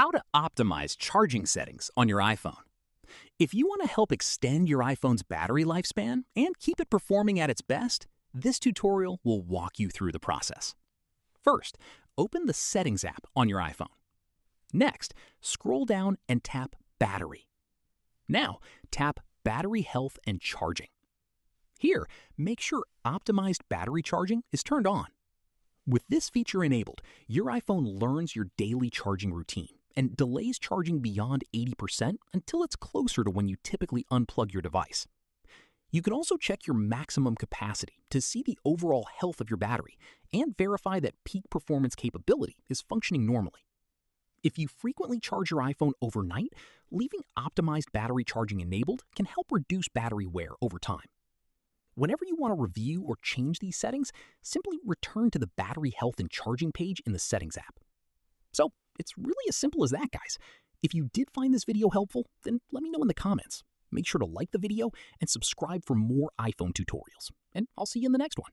How to optimize charging settings on your iPhone. If you want to help extend your iPhone's battery lifespan and keep it performing at its best, this tutorial will walk you through the process. First, open the Settings app on your iPhone. Next, scroll down and tap Battery. Now, tap Battery Health and Charging. Here, make sure Optimized Battery Charging is turned on. With this feature enabled, your iPhone learns your daily charging routine and delays charging beyond 80% until it's closer to when you typically unplug your device. You can also check your maximum capacity to see the overall health of your battery and verify that peak performance capability is functioning normally. If you frequently charge your iPhone overnight, leaving optimized battery charging enabled can help reduce battery wear over time. Whenever you want to review or change these settings, simply return to the Battery Health and Charging page in the Settings app. So, it's really as simple as that, guys. If you did find this video helpful, then let me know in the comments. Make sure to like the video and subscribe for more iPhone tutorials. And I'll see you in the next one.